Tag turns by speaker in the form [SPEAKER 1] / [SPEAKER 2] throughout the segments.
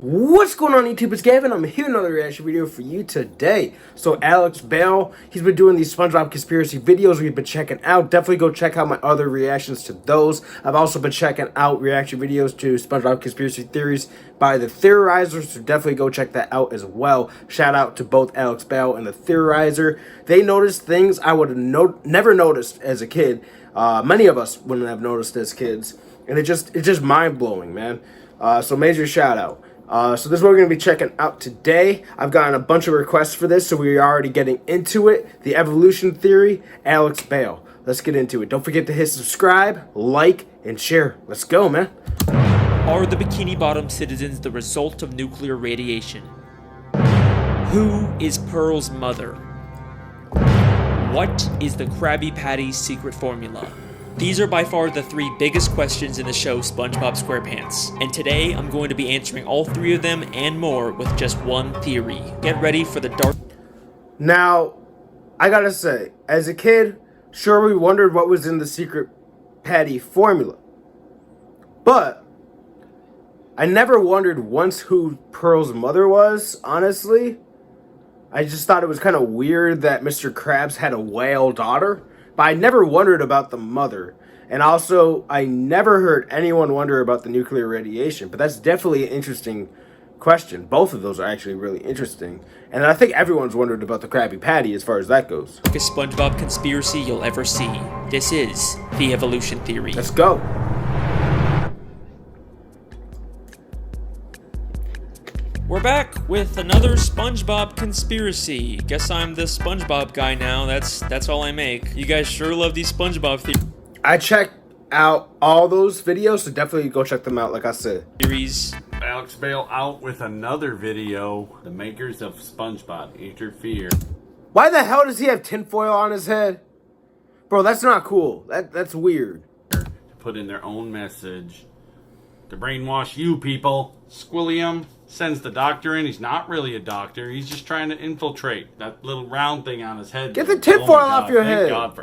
[SPEAKER 1] What's going on YouTube? It's Gavin. I'm here with another reaction video for you today. So Bale, he's been doing these Spongebob conspiracy videos we've been checking out. Definitely go check out my other reactions to those. I've also been checking out reaction videos to Spongebob conspiracy theories by the Theorizers, so definitely go check that out as well. Shout out to both Bale and the Theorizer. They noticed things I would have never noticed as a kid. Many of us wouldn't have noticed as kids, and it's just mind-blowing, man. So major shout out. So this is what we're going to be checking out today. I've gotten a bunch of requests for this, so we're already getting into it. The evolution theory, Bale. Let's get into it. Don't forget to hit subscribe, like, and share. Let's go, man.
[SPEAKER 2] Are the Bikini Bottom citizens the result of nuclear radiation? Who is Pearl's mother? What is the Krabby Patty's secret formula? These are by far the three biggest questions in the show SpongeBob SquarePants, and today I'm going to be answering all three of them and more with just one theory. Get ready for the dark...
[SPEAKER 1] Now, I gotta say, as a kid, sure we wondered what was in the secret patty formula, but I never wondered once who Pearl's mother was, honestly. I just thought it was kind of weird that Mr. Krabs had a whale daughter. But I never wondered about the mother. And also, I never heard anyone wonder about the nuclear radiation. But that's definitely an interesting question. Both of those are actually really interesting. And I think everyone's wondered about the Krabby Patty as far as that goes.
[SPEAKER 2] Biggest SpongeBob conspiracy you'll ever see. This is the evolution theory.
[SPEAKER 1] Let's go.
[SPEAKER 2] We're back with another SpongeBob conspiracy. Guess I'm the SpongeBob guy now. That's all I make. You guys sure love these SpongeBob theories.
[SPEAKER 1] I checked out all those videos, so definitely go check them out, like I said.
[SPEAKER 3] Bale out with another video. The makers of SpongeBob interfere.
[SPEAKER 1] Why the hell does he have tinfoil on his head? Bro, that's not cool. That's weird.
[SPEAKER 3] To put in their own message. To brainwash you people. Squilliam sends the doctor in. He's not really a doctor. He's just trying to infiltrate. That little round thing on his head.
[SPEAKER 1] Get the tinfoil off your head.
[SPEAKER 3] Thank God for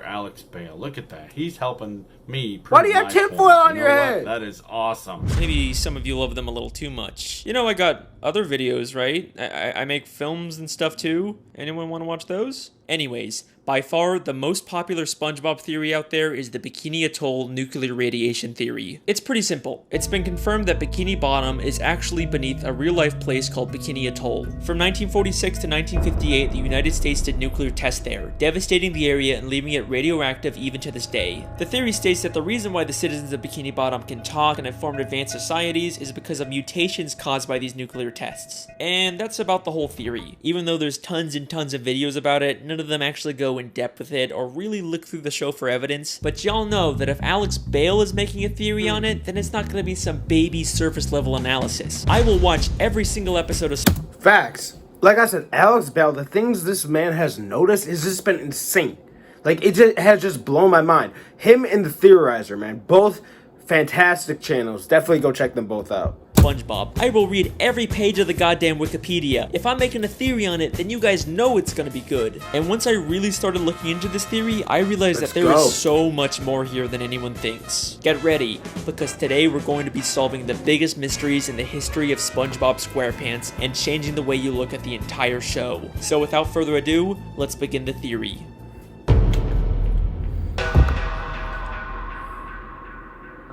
[SPEAKER 3] Bale. Look at that. He's helping me.
[SPEAKER 1] Why do you have tinfoil on your head?
[SPEAKER 3] That is awesome.
[SPEAKER 2] Maybe some of you love them a little too much. You know, I got other videos, right? I make films and stuff too. Anyone want to watch those? Anyways, by far the most popular SpongeBob theory out there is the Bikini Atoll nuclear radiation theory. It's pretty simple. It's been confirmed that Bikini Bottom is actually beneath a real-life place called Bikini Atoll. From 1946 to 1958, the United States did nuclear tests there, devastating the area and leaving it radioactive even to this day. The theory states that the reason why the citizens of Bikini Bottom can talk and have formed advanced societies is because of mutations caused by these nuclear tests. And that's about the whole theory. Even though there's tons and tons of videos about it, none of them actually go in depth with it or really look through the show for evidence. But y'all know that if Bale is making a theory on it, then it's not going to be some baby surface level analysis. I will watch every single episode of...
[SPEAKER 1] Facts. Like I said, Bale, the things this man has noticed has just been insane. Like, it has just blown my mind. Him and the Theorizer, man, both fantastic channels. Definitely go check them both out.
[SPEAKER 2] SpongeBob. I will read every page of the goddamn Wikipedia. If I'm making a theory on it, then you guys know it's gonna be good. And once I really started looking into this theory, I realized that there is so much more here than anyone thinks. Get ready, because today we're going to be solving the biggest mysteries in the history of SpongeBob SquarePants and changing the way you look at the entire show. So without further ado, let's begin the theory.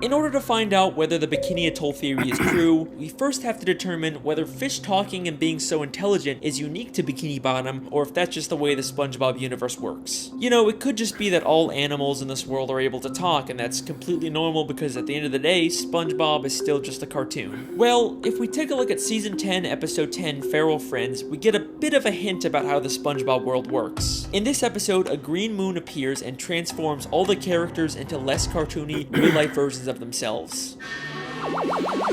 [SPEAKER 2] In order to find out whether the Bikini Atoll theory is true, we first have to determine whether fish talking and being so intelligent is unique to Bikini Bottom, or if that's just the way the SpongeBob universe works. You know, it could just be that all animals in this world are able to talk, and that's completely normal because at the end of the day, SpongeBob is still just a cartoon. Well, if we take a look at Season 10, Episode 10, Feral Friends, we get a bit of a hint about how the SpongeBob world works. In this episode, a green moon appears and transforms all the characters into less cartoony, real-life versions of themselves.
[SPEAKER 4] SpongeBob?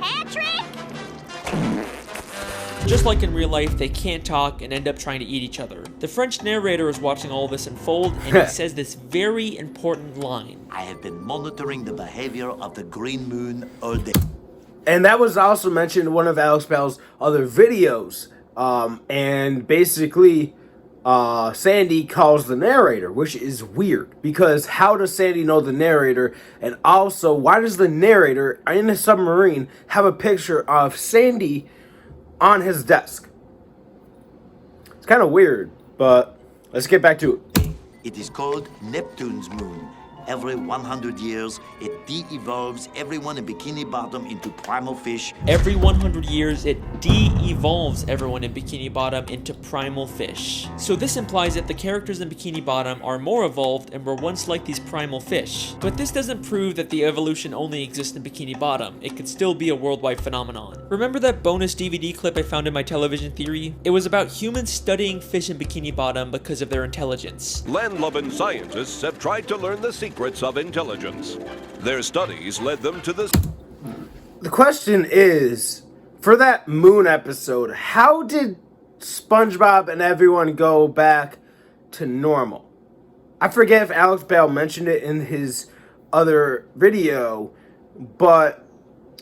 [SPEAKER 4] Patrick?
[SPEAKER 2] Just like in real life, they can't talk and end up trying to eat each other. The French narrator is watching all this unfold, and he says this very important line.
[SPEAKER 5] I have been monitoring the behavior of the green moon all day.
[SPEAKER 1] And that was also mentioned in one of Bale's other videos. And basically, Sandy calls the narrator, which is weird because how does Sandy know the narrator? And also, why does the narrator in the submarine have a picture of Sandy on his desk? It's kind of weird, but let's get back to it.
[SPEAKER 5] It is called Neptune's moon. Every 100 years, it de-evolves everyone in Bikini Bottom into primal fish.
[SPEAKER 2] Every 100 years, it de-evolves everyone in Bikini Bottom into primal fish. So this implies that the characters in Bikini Bottom are more evolved and were once like these primal fish. But this doesn't prove that the evolution only exists in Bikini Bottom. It could still be a worldwide phenomenon. Remember that bonus DVD clip I found in my television theory? It was about humans studying fish in Bikini Bottom because of their intelligence.
[SPEAKER 6] Land-loving scientists have tried to learn the secrets of intelligence. Their studies led them to this.
[SPEAKER 1] The question is, for that moon episode, how did SpongeBob and everyone go back to normal? I forget if Alex Bale mentioned it in his other video, but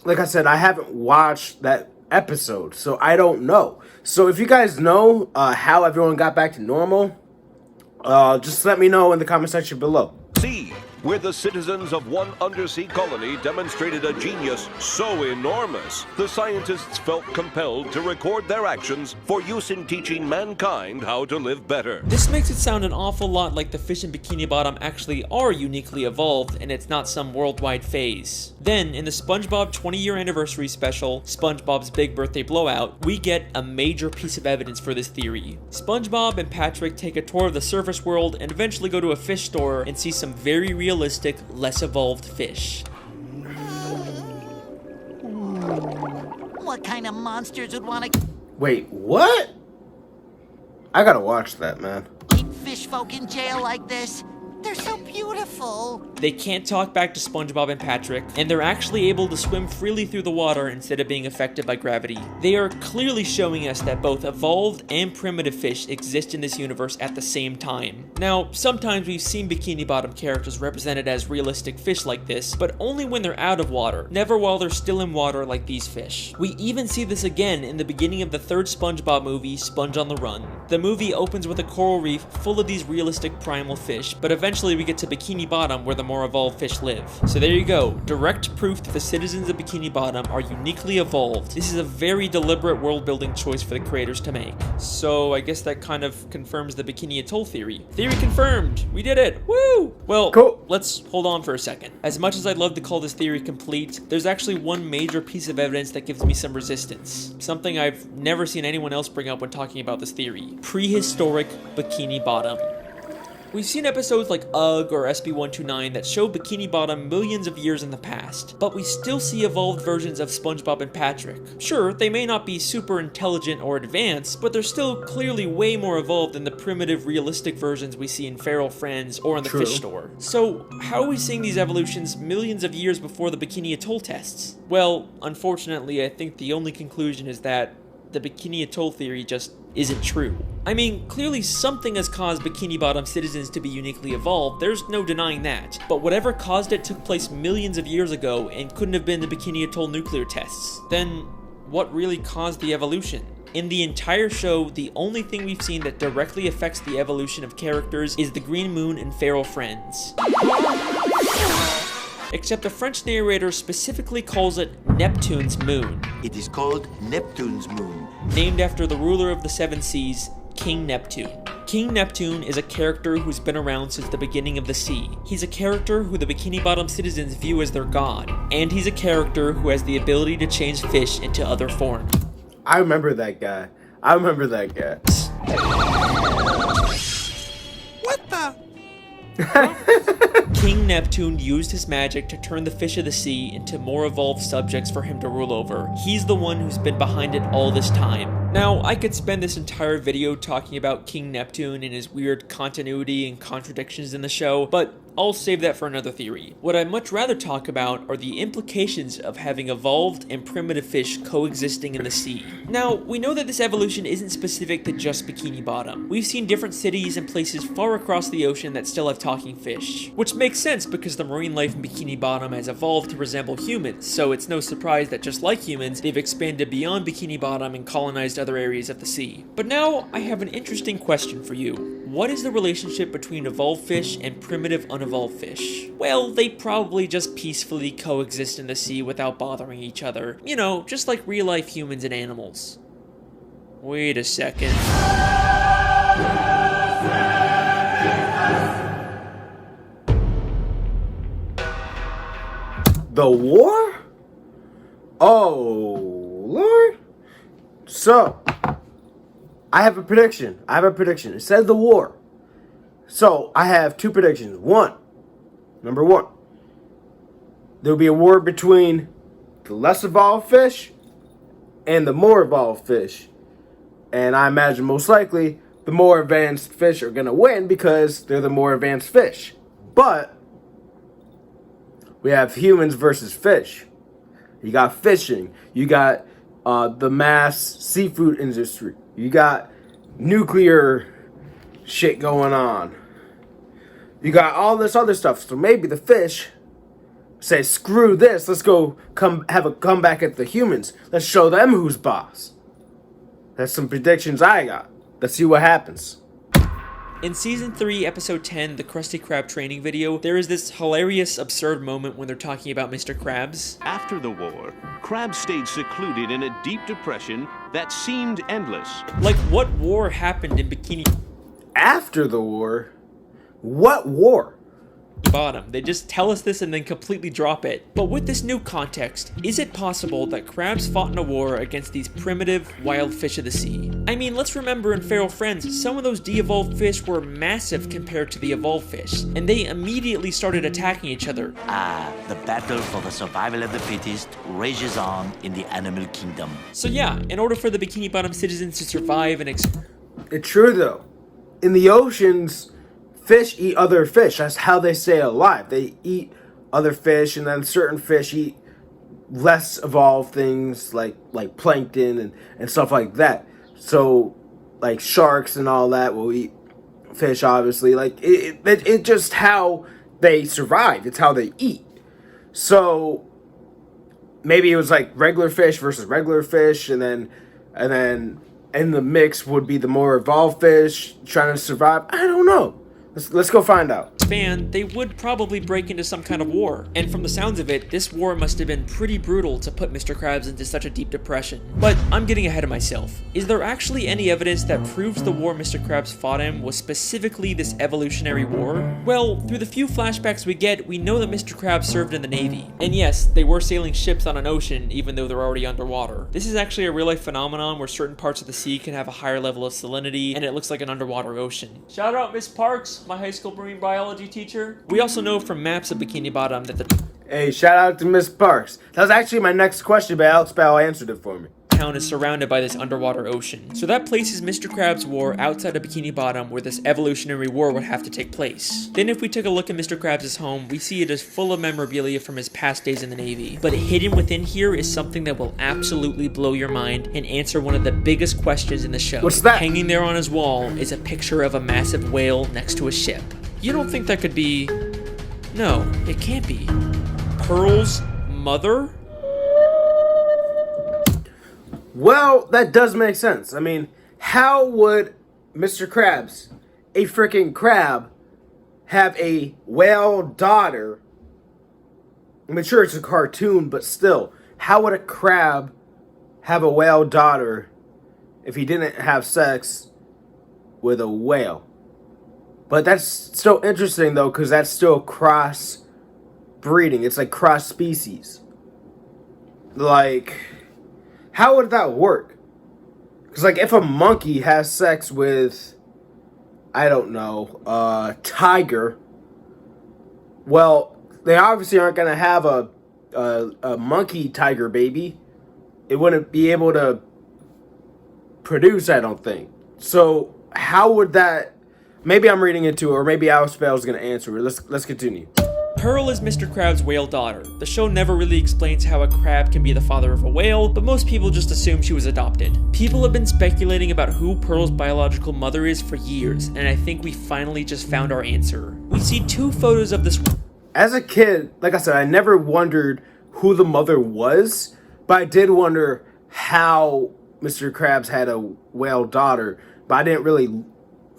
[SPEAKER 1] like I said, I haven't watched that episode, so I don't know. So if you guys know how everyone got back to normal, just let me know in the comment section below.
[SPEAKER 6] Sea, where the citizens of one undersea colony demonstrated a genius so enormous, the scientists felt compelled to record their actions for use in teaching mankind how to live better.
[SPEAKER 2] This makes it sound an awful lot like the fish in Bikini Bottom actually are uniquely evolved and it's not some worldwide phase. Then, in the SpongeBob 20-year anniversary special, SpongeBob's Big Birthday Blowout, we get a major piece of evidence for this theory. SpongeBob and Patrick take a tour of the surface world and eventually go to a fish store and see some very realistic, less evolved fish.
[SPEAKER 7] What kind of monsters would want to
[SPEAKER 1] Wait, what? I gotta watch that, man.
[SPEAKER 7] keep fish folk in jail like this? They're so beautiful.
[SPEAKER 2] They can't talk back to SpongeBob and Patrick, and they're actually able to swim freely through the water instead of being affected by gravity. They are clearly showing us that both evolved and primitive fish exist in this universe at the same time. Now, sometimes we've seen Bikini Bottom characters represented as realistic fish like this, but only when they're out of water, never while they're still in water like these fish. We even see this again in the beginning of the third SpongeBob movie, Sponge on the Run. The movie opens with a coral reef full of these realistic primal fish, but eventually we get to Bikini Bottom where the more evolved fish live. So there you go, direct proof that the citizens of Bikini Bottom are uniquely evolved. This is a very deliberate world building choice for the creators to make. So I guess that kind of confirms the Bikini Atoll theory. Theory confirmed! We did it! Woo! Well,
[SPEAKER 1] Cool.
[SPEAKER 2] Let's hold on for a second. As much as I'd love to call this theory complete, there's actually one major piece of evidence that gives me some resistance. Something I've never seen anyone else bring up when talking about this theory. Prehistoric Bikini Bottom. We've seen episodes like UGG or SB129 that show Bikini Bottom millions of years in the past, but we still see evolved versions of SpongeBob and Patrick. Sure, they may not be super intelligent or advanced, but they're still clearly way more evolved than the primitive, realistic versions we see in Feral Friends or in the
[SPEAKER 1] True.
[SPEAKER 2] fish store. So, how are we seeing these evolutions millions of years before the Bikini Atoll tests? Well, unfortunately, I think the only conclusion is that the Bikini Atoll theory just isn't true. I mean, clearly something has caused Bikini Bottom citizens to be uniquely evolved, there's no denying that. But whatever caused it took place millions of years ago and couldn't have been the Bikini Atoll nuclear tests. Then, what really caused the evolution? In the entire show, the only thing we've seen that directly affects the evolution of characters is the Green Moon and Feral Friends. Except the French narrator specifically calls it Neptune's moon,
[SPEAKER 5] It is called Neptune's moon.
[SPEAKER 2] named after the ruler of the seven seas, King Neptune. King Neptune is a character who's been around since the beginning of the sea. He's a character who the Bikini Bottom citizens view as their god, and he's a character who has the ability to change fish into other forms.
[SPEAKER 1] I remember that guy.
[SPEAKER 2] King Neptune used his magic to turn the fish of the sea into more evolved subjects for him to rule over. He's the one who's been behind it all this time. Now, I could spend this entire video talking about King Neptune and his weird continuity and contradictions in the show, but I'll save that for another theory. What I'd much rather talk about are the implications of having evolved and primitive fish coexisting in the sea. Now, we know that this evolution isn't specific to just Bikini Bottom. We've seen different cities and places far across the ocean that still have talking fish, which makes sense because the marine life in Bikini Bottom has evolved to resemble humans, so it's no surprise that just like humans, they've expanded beyond Bikini Bottom and colonized other areas of the sea. But now, I have an interesting question for you. What is the relationship between evolved fish and primitive unevolved fish? Well, they probably just peacefully coexist in the sea without bothering each other. You know, just like real-life humans and animals. Wait a second.
[SPEAKER 1] The war? Oh, Lord. So, I have a prediction. It said the war. So, I have two predictions. Number one, there'll be a war between the less evolved fish and the more evolved fish. And I imagine most likely the more advanced fish are going to win because they're the more advanced fish. But we have humans versus fish. You got fishing. You got the mass seafood industry. You got nuclear shit going on. You got all this other stuff. So maybe the fish say, screw this. Let's go have a comeback at the humans. Let's show them who's boss. That's some predictions I got. Let's see what happens.
[SPEAKER 2] In Season 3, Episode 10, the Krusty Krab training video, there is this hilarious, absurd moment when they're talking about Mr. Krabs.
[SPEAKER 8] After the war, Krabs stayed secluded in a deep depression that seemed endless.
[SPEAKER 2] Like, what war happened in Bikini
[SPEAKER 1] After the war? What war?
[SPEAKER 2] Bottom? They just tell us this and then completely drop it. But with this new context, is it possible that Krabs fought in a war against these primitive, wild fish of the sea? I mean, let's remember in Feral Friends, some of those de-evolved fish were massive compared to the evolved fish, and they immediately started attacking each other.
[SPEAKER 5] The battle for the survival of the fittest rages on in the animal kingdom.
[SPEAKER 2] So yeah, in order for the Bikini Bottom citizens to survive and
[SPEAKER 1] It's true though. In the oceans, fish eat other fish. That's how they stay alive. They eat other fish, and then certain fish eat less evolved things like plankton and stuff like that. So, like sharks and all that will eat fish, obviously. Like, it's just how they survive. It's how they eat. So, maybe it was like regular fish versus regular fish, and then in the mix would be the more evolved fish trying to survive. I don't know. Let's go find out.
[SPEAKER 2] They would probably break into some kind of war. And from the sounds of it, this war must have been pretty brutal to put Mr. Krabs into such a deep depression. But I'm getting ahead of myself. Is there actually any evidence that proves the war Mr. Krabs fought in was specifically this evolutionary war? Well, through the few flashbacks we get, we know that Mr. Krabs served in the Navy. And yes, they were sailing ships on an ocean, even though they're already underwater. This is actually a real-life phenomenon where certain parts of the sea can have a higher level of salinity, and it looks like an underwater ocean. Shout out Miss Parks, my high school marine biology teacher. We also know from maps of Bikini Bottom that the
[SPEAKER 1] Hey, shout out to Miss Parks. That was actually my next question, but Alex Bale answered it for me.
[SPEAKER 2] town is surrounded by this underwater ocean. So that places Mr. Krabs' war outside of Bikini Bottom where this evolutionary war would have to take place. Then if we take a look at Mr. Krabs' home, we see it is full of memorabilia from his past days in the Navy. But hidden within here is something that will absolutely blow your mind and answer one of the biggest questions in the show.
[SPEAKER 1] What's that?
[SPEAKER 2] Hanging there on his wall is a picture of a massive whale next to a ship. You don't think that could be... No, it can't be. Pearl's mother?
[SPEAKER 1] Well, that does make sense. I mean, how would Mr. Krabs, a freaking crab, have a whale daughter? I'm sure it's a cartoon, but still, how would a crab have a whale daughter if he didn't have sex with a whale? But that's still interesting, though, because that's still cross breeding. It's like cross species. Like, how would that work? Because, like, if a monkey has sex with, I don't know, a tiger, well, they obviously aren't going to have a monkey tiger baby. It wouldn't be able to produce, I don't think. So, how would that Maybe I'm reading into it, or maybe Alex Bale's gonna answer it. Let's continue.
[SPEAKER 2] Pearl is Mr. Krabs' whale daughter. The show never really explains how a crab can be the father of a whale, but most people just assume she was adopted. People have been speculating about who Pearl's biological mother is for years, and I think we finally just found our answer. We see 2 photos of this.
[SPEAKER 1] As a kid, like I said, I never wondered who the mother was, but I did wonder how Mr. Krabs had a whale daughter, but I didn't really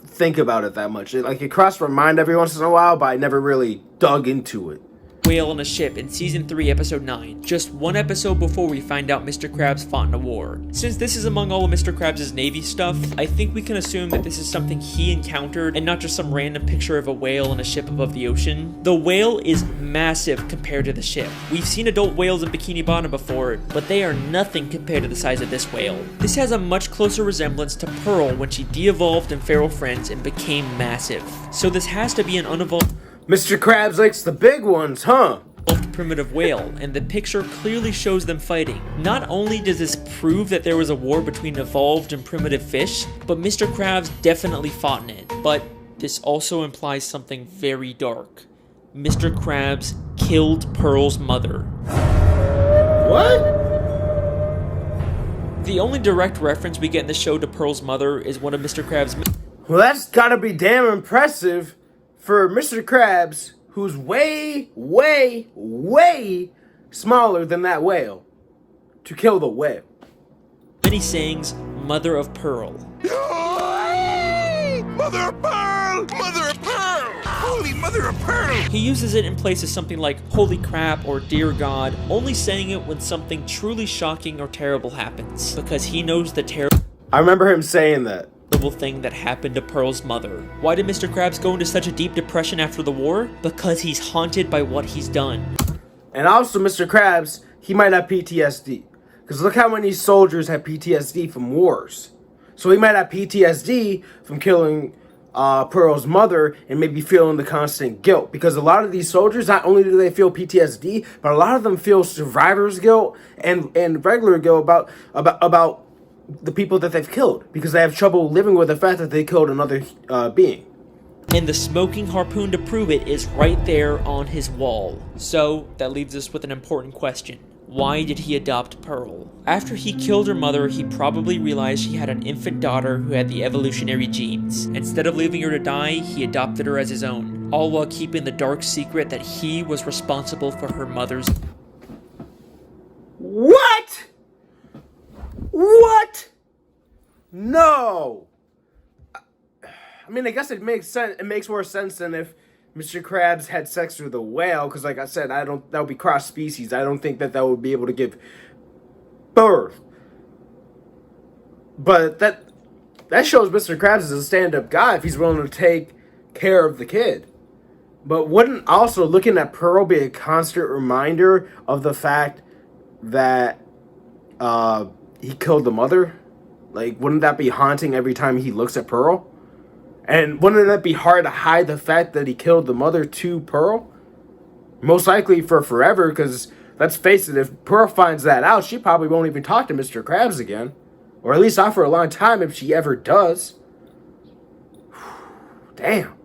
[SPEAKER 1] think about it that much. It crossed my mind every once in a while, but I never really dug into it.
[SPEAKER 2] Whale on a ship in season 3 episode 9, just 1 episode before we find out Mr. Krabs fought in a war. Since this is among all of Mr. Krabs' Navy stuff, I think we can assume that this is something he encountered and not just some random picture of a whale on a ship above the ocean. The whale is massive compared to the ship. We've seen adult whales in Bikini Bottom before, but they are nothing compared to the size of this whale. This has a much closer resemblance to Pearl when she de-evolved in Feral Friends and became massive. So this has to be an unevolved
[SPEAKER 1] Mr. Krabs likes the big ones, huh?
[SPEAKER 2] primitive whale, and the picture clearly shows them fighting. Not only does this prove that there was a war between evolved and primitive fish, but Mr. Krabs definitely fought in it. But this also implies something very dark. Mr. Krabs killed Pearl's mother.
[SPEAKER 1] What?
[SPEAKER 2] The only direct reference we get in the show to Pearl's mother is one of Mr. Krabs'
[SPEAKER 1] Well, that's gotta be damn impressive for Mr. Krabs, who's way, way, way smaller than that whale, to kill the whale.
[SPEAKER 2] many sayings, Mother of Pearl.
[SPEAKER 9] Mother of Pearl! Mother of Pearl! Holy Mother of Pearl!
[SPEAKER 2] He uses it in place of something like holy crap or dear God, only saying it when something truly shocking or terrible happens, because he knows the terrible
[SPEAKER 1] I remember him saying that.
[SPEAKER 2] thing that happened to Pearl's mother. Why did Mr. Krabs go into such a deep depression after the war? Because he's haunted by what he's done.
[SPEAKER 1] And also, Mr. Krabs, he might have PTSD. Because look how many soldiers have PTSD from wars. So he might have PTSD from killing Pearl's mother and maybe feeling the constant guilt. Because a lot of these soldiers, not only do they feel PTSD, but a lot of them feel survivor's guilt and regular guilt about the people that they've killed. Because they have trouble living with the fact that they killed another being.
[SPEAKER 2] And the smoking harpoon to prove it is right there on his wall. So, that leaves us with an important question. Why did he adopt Pearl? After he killed her mother, he probably realized she had an infant daughter who had the evolutionary genes. Instead of leaving her to die, he adopted her as his own, all while keeping the dark secret that he was responsible for her mother's...
[SPEAKER 1] What? What? No. I mean, I guess it makes sense. It makes more sense than if Mr. Krabs had sex with a whale, because, like I said, that would be cross species. I don't think that would be able to give birth. But that shows Mr. Krabs is a stand-up guy if he's willing to take care of the kid. But wouldn't also looking at Pearl be a constant reminder of the fact that he killed the mother? Like, wouldn't that be haunting every time he looks at Pearl? And wouldn't that be hard to hide the fact that he killed the mother to Pearl? Most likely for forever, because let's face it, if Pearl finds that out, she probably won't even talk to Mr. Krabs again. Or at least not for a long time if she ever does. Damn.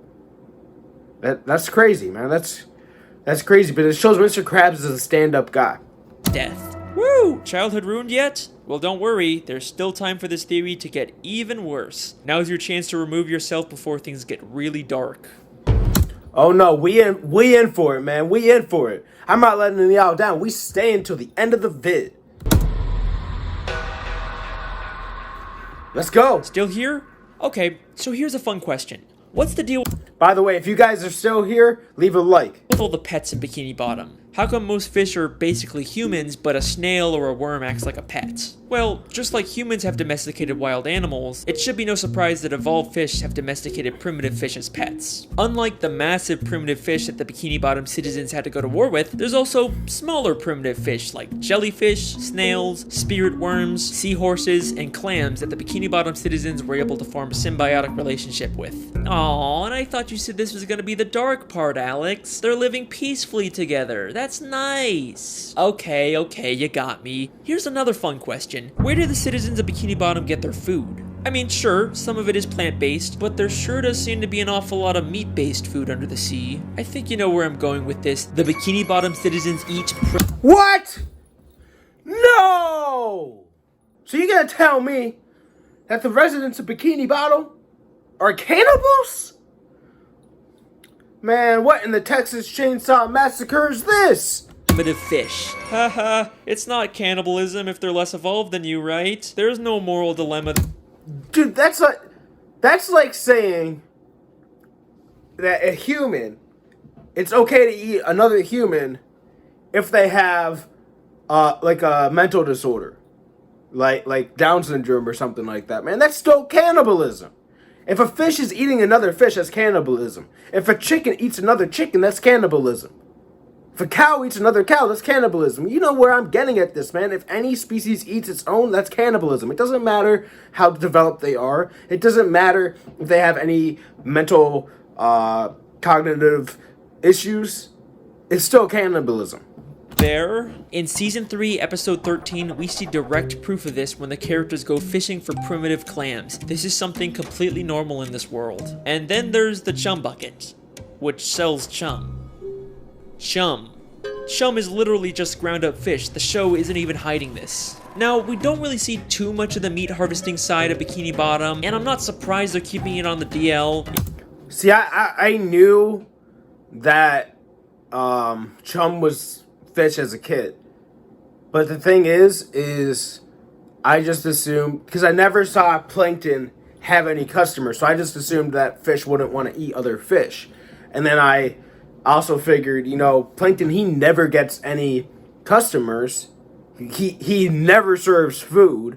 [SPEAKER 1] That's crazy, man. That's crazy, but it shows Mr. Krabs is a stand-up guy.
[SPEAKER 2] Death. Woo! Childhood ruined yet? Well, don't worry, there's still time for this theory to get even worse. Now's your chance to remove yourself before things get really dark.
[SPEAKER 1] Oh no, we in for it, man. We in for it. I'm not letting y'all down. We stay until the end of the vid. Let's go.
[SPEAKER 2] Still here? Okay, so here's a fun question. What's the deal
[SPEAKER 1] By the way, if you guys are still here, leave a like.
[SPEAKER 2] with all the pets in Bikini Bottom? How come most fish are basically humans, but a snail or a worm acts like a pet? Well, just like humans have domesticated wild animals, it should be no surprise that evolved fish have domesticated primitive fish as pets. Unlike the massive primitive fish that the Bikini Bottom citizens had to go to war with, there's also smaller primitive fish like jellyfish, snails, spirit worms, seahorses, and clams that the Bikini Bottom citizens were able to form a symbiotic relationship with. Aww, and I thought you said this was gonna be the dark part, Alex. They're living peacefully together. That's nice. Okay, you got me. Here's another fun question. Where do the citizens of Bikini Bottom get their food? I mean, sure, some of it is plant-based, but there sure does seem to be an awful lot of meat-based food under the sea. I think you know where I'm going with this. The Bikini Bottom citizens eat
[SPEAKER 1] What? No! So you're gonna tell me that the residents of Bikini Bottom are cannibals? Man, what in the Texas Chainsaw Massacre is this?
[SPEAKER 2] primitive fish. Haha, it's not cannibalism if they're less evolved than you, right? There's no moral dilemma.
[SPEAKER 1] Dude, that's like saying that a human, it's okay to eat another human if they have like a mental disorder, like Down syndrome or something like that. Man, that's still cannibalism. If a fish is eating another fish, that's cannibalism. If a chicken eats another chicken, that's cannibalism. If a cow eats another cow, that's cannibalism. You know where I'm getting at this, man. If any species eats its own, that's cannibalism. It doesn't matter how developed they are. It doesn't matter if they have any mental, cognitive issues. It's still cannibalism.
[SPEAKER 2] There. In Season 3, Episode 13, we see direct proof of this when the characters go fishing for primitive clams. This is something completely normal in this world. And then there's the chum bucket, which sells chum. Chum. Chum is literally just ground up fish. The show isn't even hiding this. Now, we don't really see too much of the meat harvesting side of Bikini Bottom, and I'm not surprised they're keeping it on the DL.
[SPEAKER 1] See, I knew that chum was fish as a kid. But the thing is I just assumed, because I never saw plankton have any customers, so I just assumed that fish wouldn't want to eat other fish. And then I also figured, you know, plankton, he never gets any customers. He never serves food.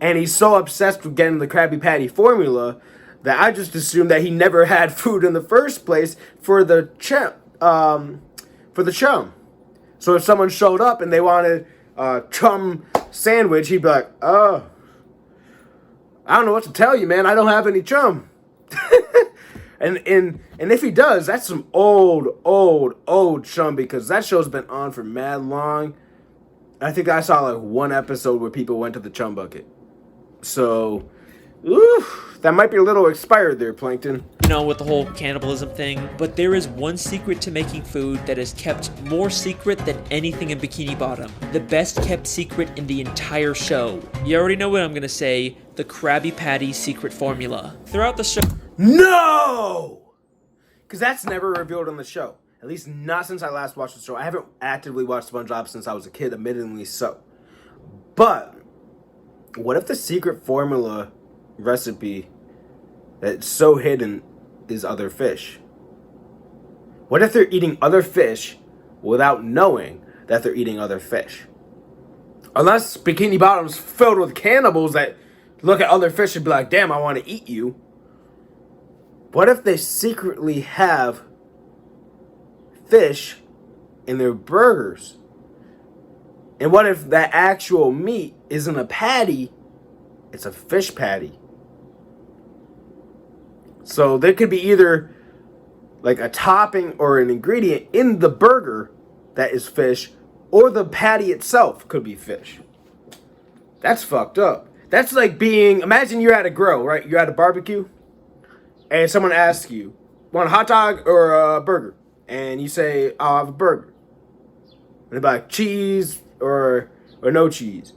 [SPEAKER 1] And he's so obsessed with getting the Krabby Patty formula that I just assumed that he never had food in the first place for the chum. So if someone showed up and they wanted a chum sandwich, he'd be like, oh, I don't know what to tell you, man. I don't have any chum. And if he does, that's some old chum, because that show's been on for mad long. I think I saw like one episode where people went to the chum bucket. So, that might be a little expired there, Plankton.
[SPEAKER 2] You know, with the whole cannibalism thing, but there is one secret to making food that is kept more secret than anything in Bikini Bottom. The best kept secret in the entire show. You already know what I'm gonna say, the Krabby Patty secret formula. Throughout the show...
[SPEAKER 1] No! Because that's never revealed on the show. At least not since I last watched the show. I haven't actively watched SpongeBob since I was a kid, admittedly so. But, what if the secret formula recipe that's so hidden is other fish? What if they're eating other fish without knowing that they're eating other fish? Unless Bikini Bottom's filled with cannibals that look at other fish and be like, damn, I want to eat you. What if they secretly have fish in their burgers? And what if that actual meat isn't a patty, it's a fish patty? So there could be either like a topping or an ingredient in the burger that is fish, or the patty itself could be fish. That's fucked up. That's like being, imagine you're at a grill, right? You're at a barbecue, and someone asks you, want a hot dog or a burger? And you say, I'll have a burger. And they're like, cheese or no cheese.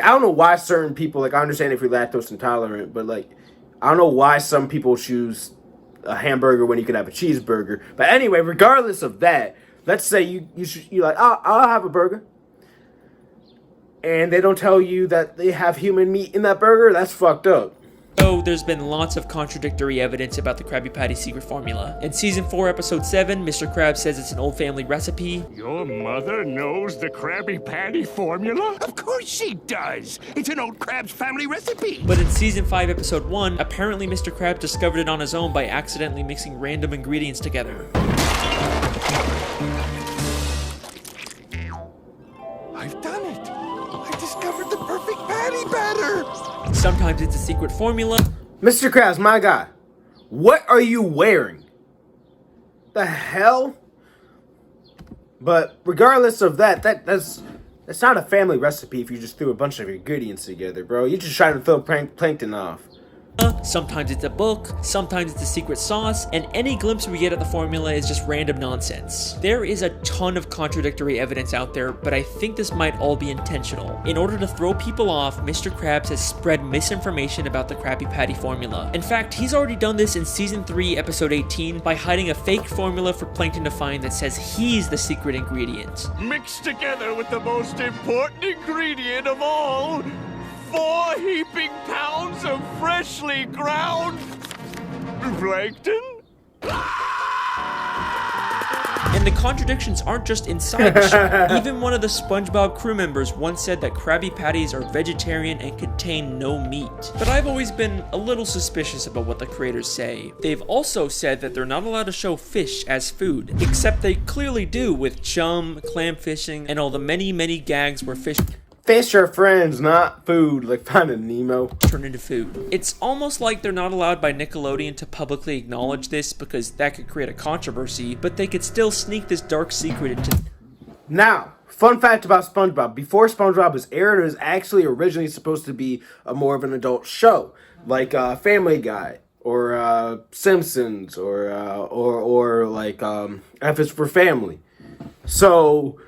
[SPEAKER 1] I don't know why certain people, like, I understand if you're lactose intolerant, but like, I don't know why some people choose a hamburger when you could have a cheeseburger. But anyway, regardless of that, let's say you're like, I'll have a burger. And they don't tell you that they have human meat in that burger. That's fucked up.
[SPEAKER 2] So there's been lots of contradictory evidence about the Krabby Patty secret formula. In Season 4, Episode 7, Mr. Krabs says it's an old family recipe.
[SPEAKER 9] Your mother knows the Krabby Patty formula? Of course she does! It's an old Krabs family recipe!
[SPEAKER 2] But in Season 5, Episode 1, apparently Mr. Krabs discovered it on his own by accidentally mixing random ingredients together.
[SPEAKER 9] I've done it! I discovered the perfect patty batter!
[SPEAKER 2] Sometimes it's a secret formula.
[SPEAKER 1] Mr. Krabs, my guy, what are you wearing? The hell? But regardless of that's not a family recipe if you just threw a bunch of ingredients together, bro. You're just trying to throw plankton off.
[SPEAKER 2] sometimes it's a book, sometimes it's a secret sauce, and any glimpse we get at the formula is just random nonsense. There is a ton of contradictory evidence out there, but I think this might all be intentional. In order to throw people off, Mr. Krabs has spread misinformation about the Krabby Patty formula. In fact, he's already done this in Season 3, Episode 18 by hiding a fake formula for Plankton to find that says he's the secret ingredient.
[SPEAKER 9] Mixed together with the most important ingredient of all, 4 heaping pounds of freshly ground plankton?
[SPEAKER 2] And the contradictions aren't just inside the show. Even one of the Spongebob crew members once said that Krabby Patties are vegetarian and contain no meat. But I've always been a little suspicious about what the creators say. They've also said that they're not allowed to show fish as food, except they clearly do with chum, clam fishing, and all the many gags where fish
[SPEAKER 1] are friends, not food, like Finding Nemo.
[SPEAKER 2] Turn into food. It's almost like they're not allowed by Nickelodeon to publicly acknowledge this because that could create a controversy, but they could still sneak this dark secret into...
[SPEAKER 1] Now, fun fact about SpongeBob. Before SpongeBob was aired, it was actually originally supposed to be a more of an adult show, like Family Guy, or Simpsons, or like F is for Family. So,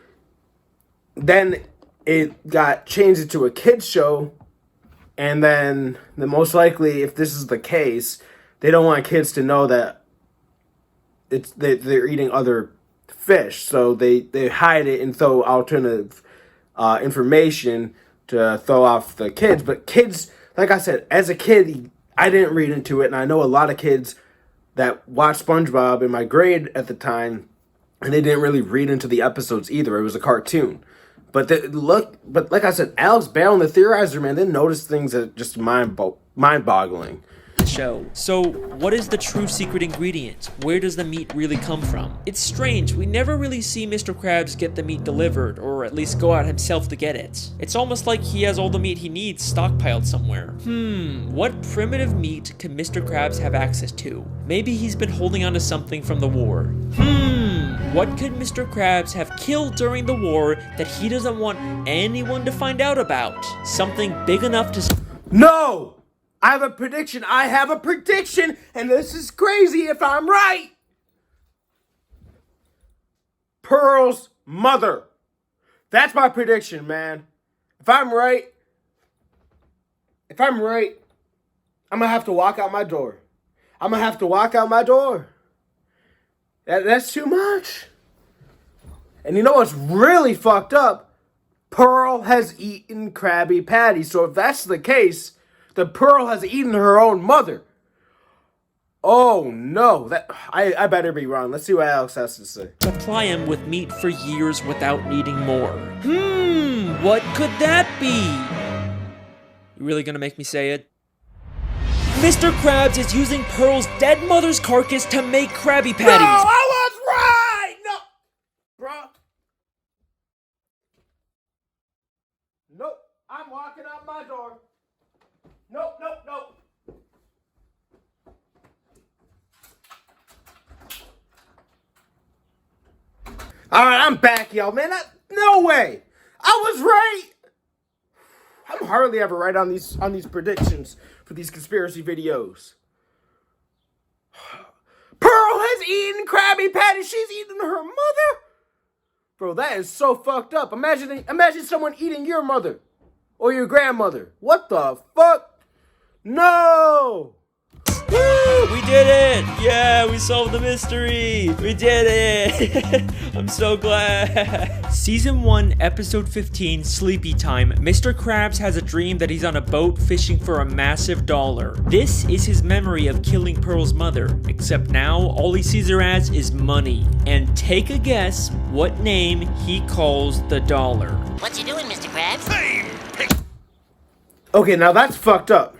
[SPEAKER 1] then it got changed into a kids show, and then most likely, if this is the case, they don't want kids to know that they're eating other fish, so they hide it and throw alternative information to throw off the kids. But kids, like I said, as a kid, I didn't read into it, and I know a lot of kids that watched SpongeBob in my grade at the time, and they didn't really read into the episodes either. It was a cartoon. But like I said, Alex, Bale, and the Theorizer, man, they notice things that just mind-boggling.
[SPEAKER 2] Show. So, what is the true secret ingredient? Where does the meat really come from? It's strange, we never really see Mr. Krabs get the meat delivered, or at least go out himself to get it. It's almost like he has all the meat he needs stockpiled somewhere. What primitive meat can Mr. Krabs have access to? Maybe he's been holding on to something from the war. What could Mr. Krabs have killed during the war that he doesn't want anyone to find out about? Something big enough to...
[SPEAKER 1] No! I have a prediction, and this is crazy if I'm right. Pearl's mother. That's my prediction, man. If I'm right, I'm gonna have to walk out my door. That's too much. And you know what's really fucked up? Pearl has eaten Krabby Patty. So if that's the case, the Pearl has eaten her own mother. Oh no, I better be wrong. Let's see what Alex has to say.
[SPEAKER 2] Supply him with meat for years without needing more. What could that be? You really gonna make me say it? Mr. Krabs is using Pearl's dead mother's carcass to make Krabby Patties.
[SPEAKER 1] No, I was right! No, bro. Nope, I'm walking out my door. Nope. Alright, I'm back, y'all. Man, no way! I was right! I'm hardly ever right on these predictions for these conspiracy videos. Pearl has eaten Krabby Patty. She's eaten her mother? Bro, that is so fucked up. Imagine someone eating your mother or your grandmother. What the fuck? No!
[SPEAKER 2] Woo! We did it! Yeah, we solved the mystery! We did it! I'm so glad! Season 1, Episode 15, Sleepy Time. Mr. Krabs has a dream that he's on a boat fishing for a massive dollar. This is his memory of killing Pearl's mother, except now all he sees her as is money. And take a guess what name he calls the dollar.
[SPEAKER 7] What you doing, Mr. Krabs?
[SPEAKER 1] Okay, now that's fucked up.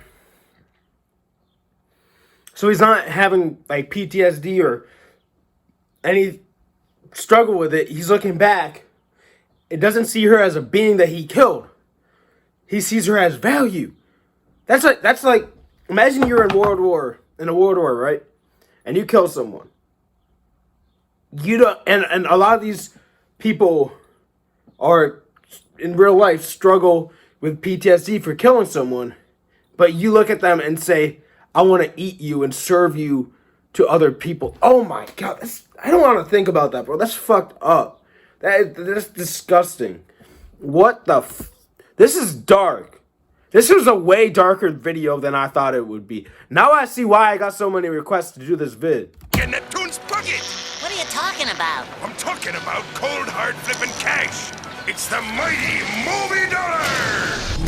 [SPEAKER 1] So he's not having like PTSD or any struggle with it. He's looking back. It doesn't see her as a being that he killed. He sees her as value. That's like imagine you're in a world war, right? And you kill someone. You don't, and a lot of these people are in real life struggle with PTSD for killing someone, but you look at them and say, I want to eat you and serve you to other people. Oh my God, I don't want to think about that, bro. That's fucked up. That's disgusting. What the this is dark. This was a way darker video than I thought it would be. Now I see why I got so many requests to do this vid.
[SPEAKER 10] Get Neptune's bucket!
[SPEAKER 7] What are you talking about?
[SPEAKER 10] I'm talking about cold hard flipping cash. It's the mighty Moby Dollar!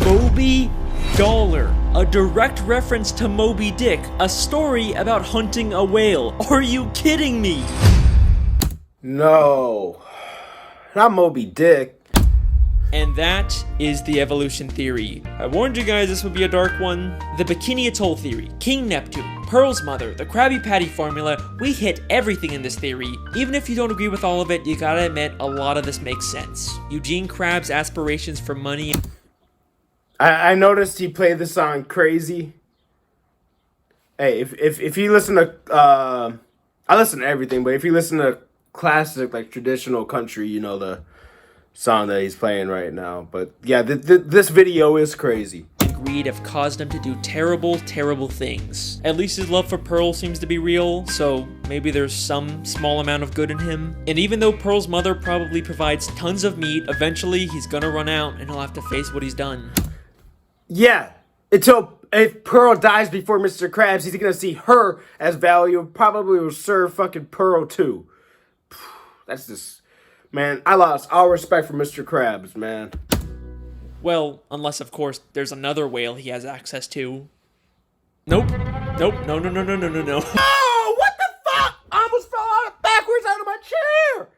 [SPEAKER 2] Moby Dollar, a direct reference to Moby Dick, a story about hunting a whale. Are you kidding me?
[SPEAKER 1] No, not Moby Dick.
[SPEAKER 2] And that is the evolution theory. I warned you guys this would be a dark one. The Bikini Atoll theory, King Neptune, Pearl's mother, the Krabby Patty formula, we hit everything in this theory. Even if you don't agree with all of it, you gotta admit a lot of this makes sense. Eugene Krabs' aspirations for money.
[SPEAKER 1] I noticed he played the song Crazy. Hey, if you listen to, I listen to everything, but if you listen to classic, like traditional country, you know the song that he's playing right now. But yeah, this video is crazy.
[SPEAKER 2] Greed have caused him to do terrible, terrible things. At least his love for Pearl seems to be real, so maybe there's some small amount of good in him. And even though Pearl's mother probably provides tons of meat, eventually he's gonna run out and he'll have to face what he's done.
[SPEAKER 1] Yeah, if Pearl dies before Mr. Krabs, he's gonna see her as value. Probably will serve fucking Pearl too. That's just, man, I lost all respect for Mr. Krabs, man.
[SPEAKER 2] Well, unless of course there's another whale he has access to. Nope. Nope. No.
[SPEAKER 1] Oh, what the fuck? I almost fell backwards out of my chair.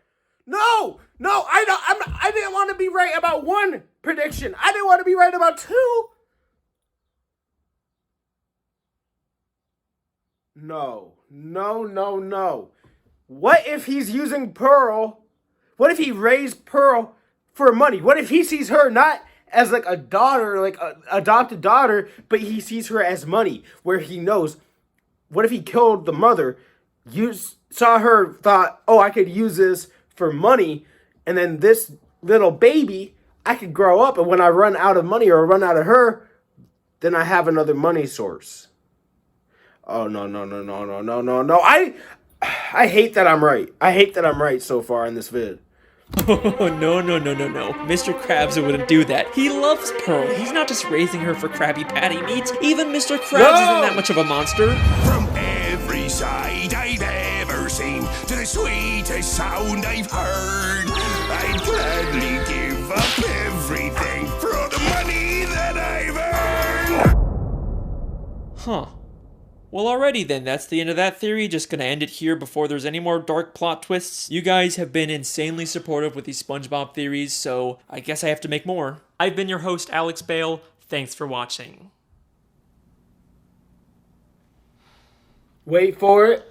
[SPEAKER 1] No, I didn't want to be right about one prediction. I didn't want to be right about two. No. What if he's using Pearl? What if he raised Pearl for money? What if he sees her not as like a daughter, like an adopted daughter, but he sees her as money, where he knows, what if he killed the mother, saw her, thought, oh, I could use this for money, and then this little baby, I could grow up, and when I run out of money or run out of her, then I have another money source. Oh, no. I hate that I'm right. I hate that I'm right so far in this vid.
[SPEAKER 2] Oh, no. Mr. Krabs wouldn't do that. He loves Pearl. He's not just raising her for Krabby Patty meat. Even Mr. Krabs isn't that much of a monster.
[SPEAKER 10] From every side I've ever seen to the sweetest sound I've heard, I'd gladly give up everything for all the money that I've earned.
[SPEAKER 2] Huh. Well, alrighty then, that's the end of that theory. Just gonna end it here before there's any more dark plot twists. You guys have been insanely supportive with these SpongeBob theories, so I guess I have to make more. I've been your host, Alex Bale. Thanks for watching.
[SPEAKER 1] Wait for it.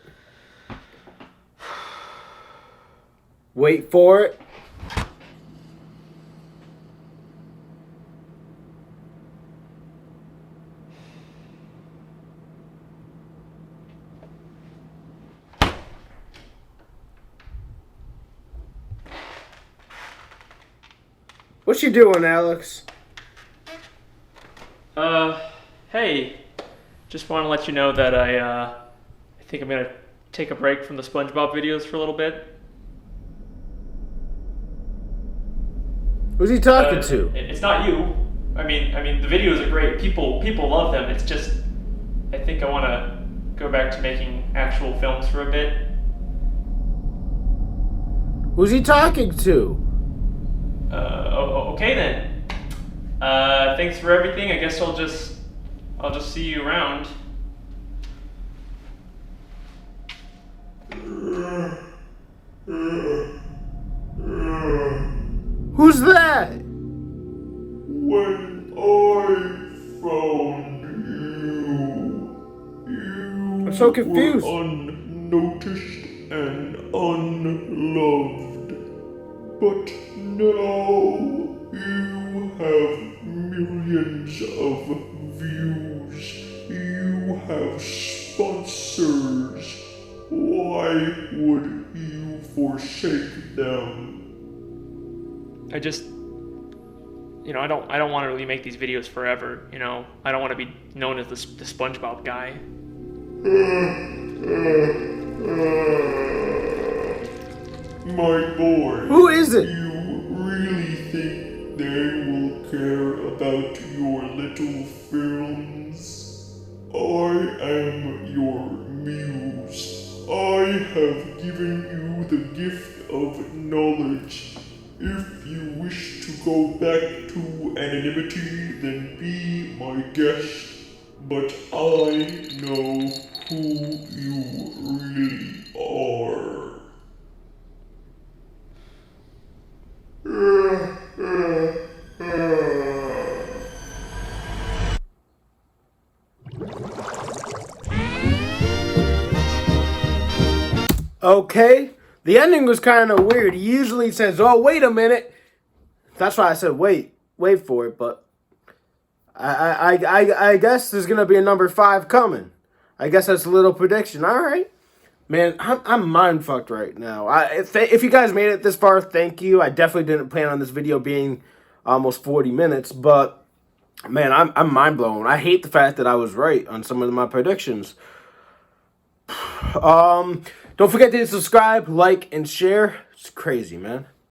[SPEAKER 1] Wait for it. What you doing, Alex?
[SPEAKER 2] Hey. Just want to let you know that I think I'm gonna take a break from the SpongeBob videos for a little bit.
[SPEAKER 1] Who's he talking to?
[SPEAKER 2] It's not you. I mean, the videos are great. People love them. It's just, I think I want to go back to making actual films for a bit.
[SPEAKER 1] Who's he talking to?
[SPEAKER 2] Okay then. Thanks for everything. I guess I'll just see you around.
[SPEAKER 1] Who's that?
[SPEAKER 9] When I found you
[SPEAKER 1] I'm so confused.
[SPEAKER 9] were unnoticed and unloved. But now you have millions of views. You have sponsors. Why would you forsake them?
[SPEAKER 2] I just, I don't want to really make these videos forever. I don't want to be known as the SpongeBob guy.
[SPEAKER 10] My boy.
[SPEAKER 1] Who is it?
[SPEAKER 10] You really think they will care about your little films? I am your muse. I have given you the gift of knowledge. If you wish to go back to anonymity, then be my guest. But I know who you really are.
[SPEAKER 1] Okay, the ending was kind of weird. He usually says, "Oh, wait a minute." That's why I said, "Wait for it." But I guess there's gonna be a number 5 coming. I guess that's a little prediction. All right, man, I'm mind fucked right now. If you guys made it this far, thank you. I definitely didn't plan on this video being almost 40 minutes, but man, I'm mind blown. I hate the fact that I was right on some of my predictions. Don't forget to subscribe, like, and share. It's crazy, man.